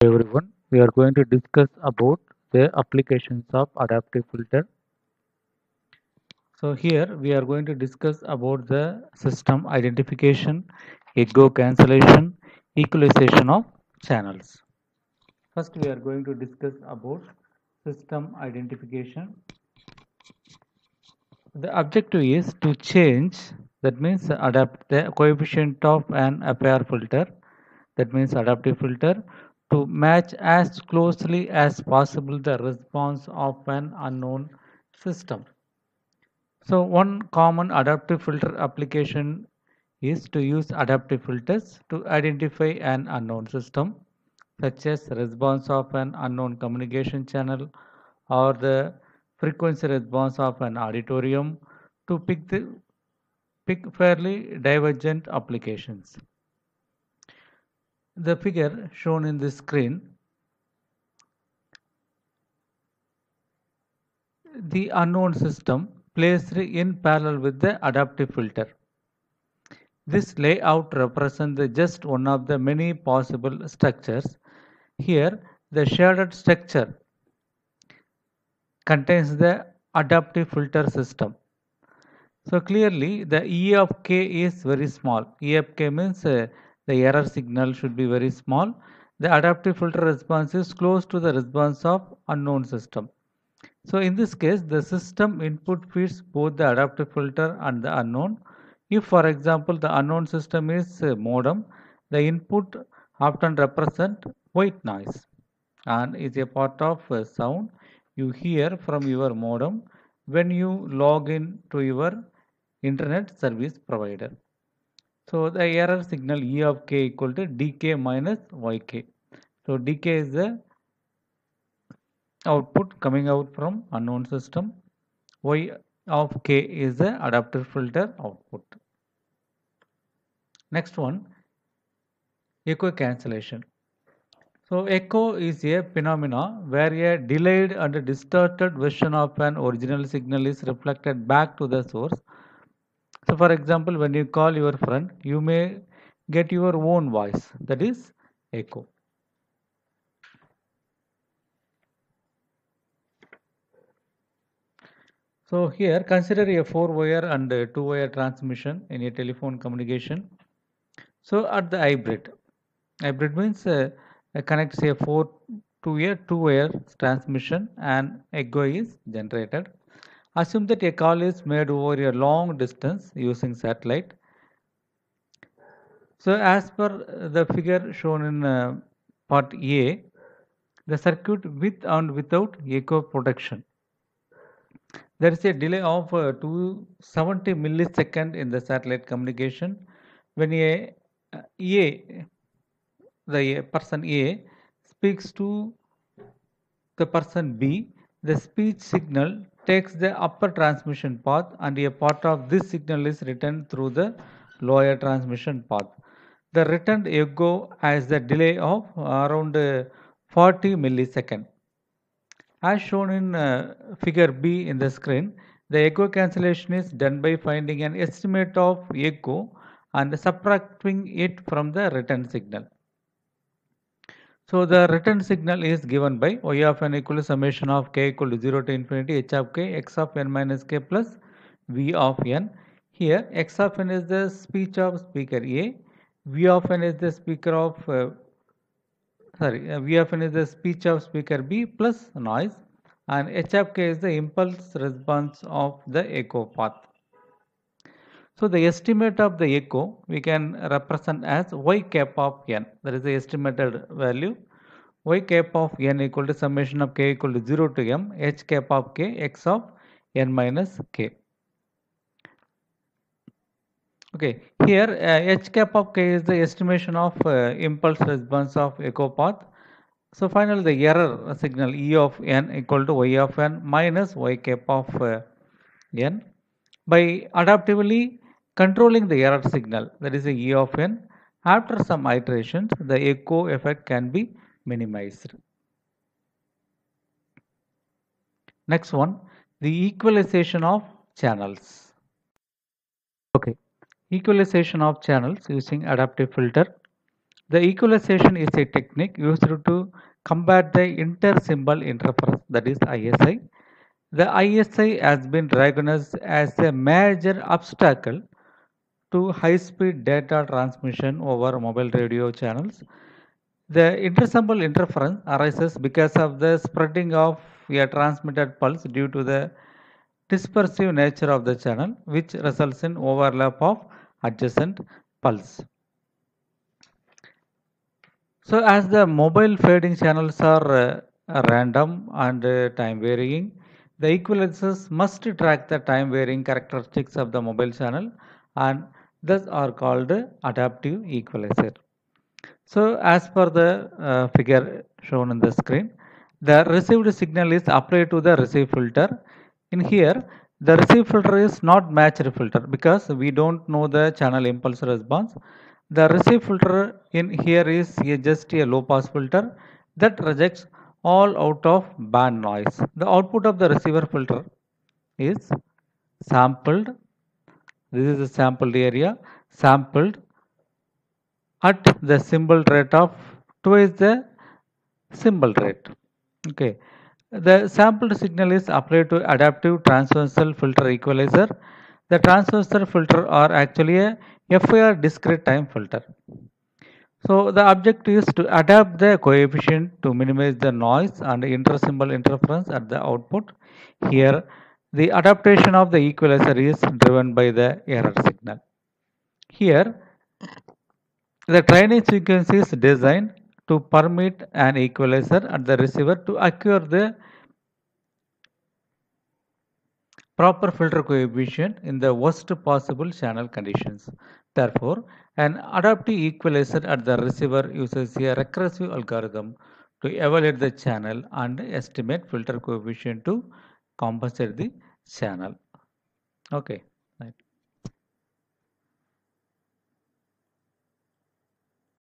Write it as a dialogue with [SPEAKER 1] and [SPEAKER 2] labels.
[SPEAKER 1] Everyone, we are going to discuss about the applications of adaptive filter. So here we are going to discuss about the system identification, echo cancellation, equalization of channels. First we are going to discuss about system identification. The objective is to change, that means adapt the coefficient of an APR filter, that means adaptive filter, to match as closely as possible the response of an unknown system. So one common adaptive filter application is to use adaptive filters to identify an unknown system, such as response of an unknown communication channel or the frequency response of an auditorium, to pick fairly divergent applications. The figure shown in the screen, the unknown system placed in parallel with the adaptive filter. This layout represents just one of the many possible structures. Here, the shaded structure contains the adaptive filter system. So clearly, the E of k is very small. E of k means the error signal should be very small. The adaptive filter response is close to the response of unknown system. So in this case, the system input feeds both the adaptive filter and the unknown. If, for example, the unknown system is modem, the input often represent white noise and is a part of sound you hear from your modem when you log in to your internet service provider. So the error signal E of k equal to dk minus yk. So dk is the output coming out from unknown system. Y of k is the adaptive filter output. Next one, echo cancellation. So echo is a phenomena where a delayed and distorted version of an original signal is reflected back to the source. So for example, when you call your friend, you may get your own voice, that is echo. So here consider a 4-wire and 2-wire transmission in a telephone communication. So at the hybrid means connects a 4 to a 2-wire transmission and echo is generated. Assume that a call is made over a long distance using satellite. So as per the figure shown in part A, the circuit with and without echo protection. There is a delay of 270 millisecond in the satellite communication when the person A speaks to the person B. The speech signal takes the upper transmission path and a part of this signal is returned through the lower transmission path. The returned echo has the delay of around 40 millisecond. As shown in figure B in the screen, the echo cancellation is done by finding an estimate of echo and subtracting it from the return signal. So the return signal is given by y of n equal to summation of k equal to 0 to infinity h of k x of n minus k plus v of n. Here x of n is the speech of speaker A, v of n is the speaker of v of n is the speech of speaker B plus noise, and h of k is the impulse response of the echo path. So the estimate of the echo we can represent as y cap of n. That is the estimated value. Y cap of n equal to summation of k equal to 0 to m h cap of k x of n minus k. Okay, here h cap of k is the estimation of impulse response of echo path. So finally the error signal E of n equal to y of n minus y cap of n. By adaptively controlling the error signal, that is the E of n, after some iterations the echo effect can be minimized. Next one, the equalization of channels. Okay, equalization of channels using adaptive filter. The equalization is a technique used to combat the inter-symbol interference, that is ISI. The ISI has been recognized as a major obstacle to high-speed data transmission over mobile radio channels. The intersymbol interference arises because of the spreading of a transmitted pulse due to the dispersive nature of the channel, which results in overlap of adjacent pulse. So as the mobile fading channels are random and time varying, the equalizers must track the time varying characteristics of the mobile channel and thus are called adaptive equalizer. So as per the figure shown on the screen, the received signal is applied to the receive filter. In here, the receive filter is not matched filter because we don't know the channel impulse response. The receive filter in here is just a low pass filter that rejects all out of band noise. The output of the receiver filter is sampled. This is the sampled area, sampled at the symbol rate of twice the symbol rate. Okay. The sampled signal is applied to adaptive transversal filter equalizer. The transversal filter are actually a FIR discrete time filter. So the objective is to adapt the coefficient to minimize the noise and inter-symbol interference at the output. Here, the adaptation of the equalizer is driven by the error signal. Here, the training sequence is designed to permit an equalizer at the receiver to acquire the proper filter coefficient in the worst possible channel conditions. Therefore, an adaptive equalizer at the receiver uses a recursive algorithm to evaluate the channel and estimate filter coefficient to compensate the channel. Okay.